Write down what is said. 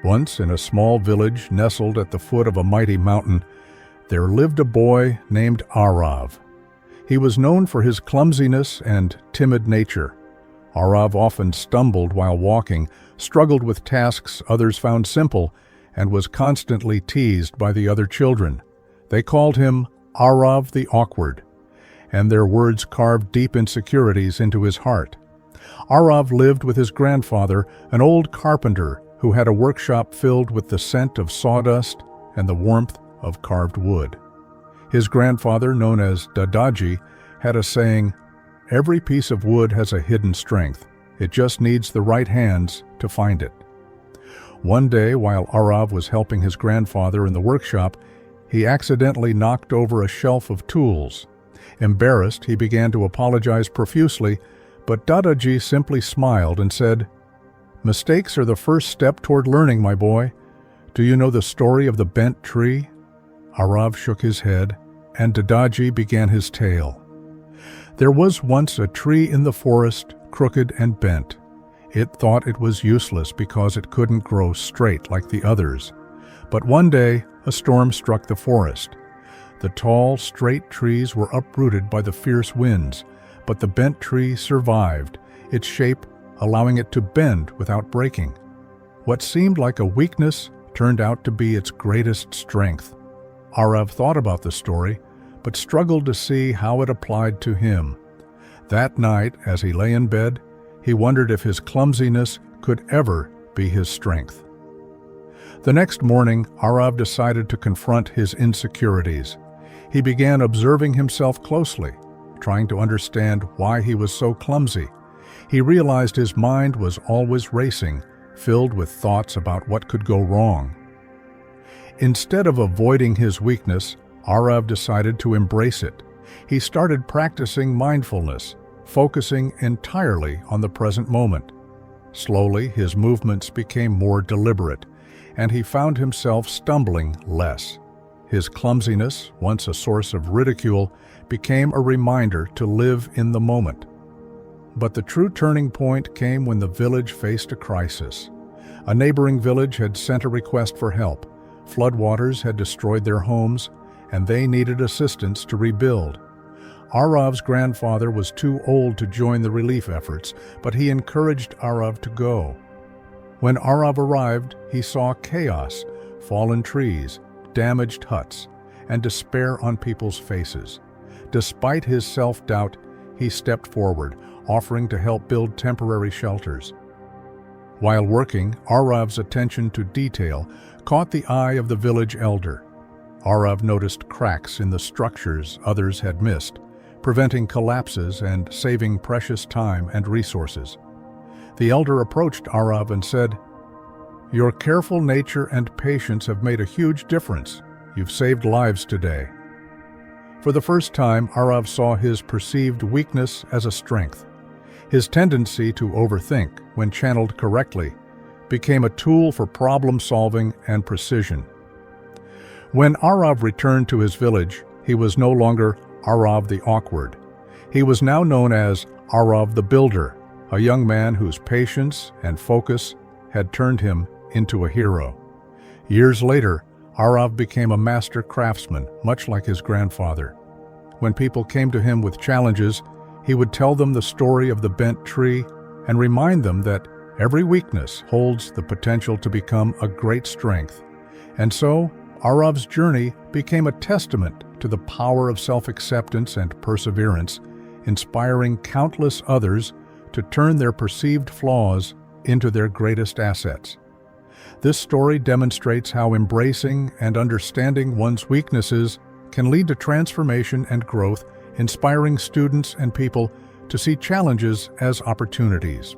Once, in a small village nestled at the foot of a mighty mountain, there lived a boy named Aarav. He was known for his clumsiness and timid nature. Aarav often stumbled while walking, struggled with tasks others found simple, and was constantly teased by the other children. They called him Aarav the Awkward, and their words carved deep insecurities into his heart. Aarav lived with his grandfather, an old carpenter who had a workshop filled with the scent of sawdust and the warmth of carved wood. His grandfather, known as Dadaji, had a saying, "Every piece of wood has a hidden strength. It just needs the right hands to find it." One day, while Aarav was helping his grandfather in the workshop, he accidentally knocked over a shelf of tools. Embarrassed, he began to apologize profusely, but Dadaji simply smiled and said, "Mistakes are the first step toward learning, my boy. Do you know the story of the bent tree?" Aarav shook his head, and Dadaji began his tale. There was once a tree in the forest, crooked and bent. It thought it was useless because it couldn't grow straight like the others. But one day, a storm struck the forest. The tall, straight trees were uprooted by the fierce winds, but the bent tree survived, its shape allowing it to bend without breaking. What seemed like a weakness turned out to be its greatest strength. Aarav thought about the story, but struggled to see how it applied to him. That night, as he lay in bed, he wondered if his clumsiness could ever be his strength. The next morning, Aarav decided to confront his insecurities. He began observing himself closely, trying to understand why he was so clumsy. He realized his mind was always racing, filled with thoughts about what could go wrong. Instead of avoiding his weakness, Aarav decided to embrace it. He started practicing mindfulness, focusing entirely on the present moment. Slowly, his movements became more deliberate, and he found himself stumbling less. His clumsiness, once a source of ridicule, became a reminder to live in the moment. But the true turning point came when the village faced a crisis. A neighboring village had sent a request for help. Floodwaters had destroyed their homes, and they needed assistance to rebuild. Aarav's grandfather was too old to join the relief efforts, but he encouraged Aarav to go. When Aarav arrived, he saw chaos, fallen trees, damaged huts, and despair on people's faces. Despite his self-doubt, he stepped forward, offering to help build temporary shelters. While working, Aarav's attention to detail caught the eye of the village elder. Aarav noticed cracks in the structures others had missed, preventing collapses and saving precious time and resources. The elder approached Aarav and said, "Your careful nature and patience have made a huge difference. You've saved lives today." For the first time, Aarav saw his perceived weakness as a strength. His tendency to overthink, when channeled correctly, became a tool for problem-solving and precision. When Aarav returned to his village, he was no longer Aarav the Awkward. He was now known as Aarav the Builder, a young man whose patience and focus had turned him into a hero. Years later, Aarav became a master craftsman, much like his grandfather. When people came to him with challenges, he would tell them the story of the bent tree and remind them that every weakness holds the potential to become a great strength. And so, Aarav's journey became a testament to the power of self-acceptance and perseverance, inspiring countless others to turn their perceived flaws into their greatest assets. This story demonstrates how embracing and understanding one's weaknesses can lead to transformation and growth, inspiring students and people to see challenges as opportunities.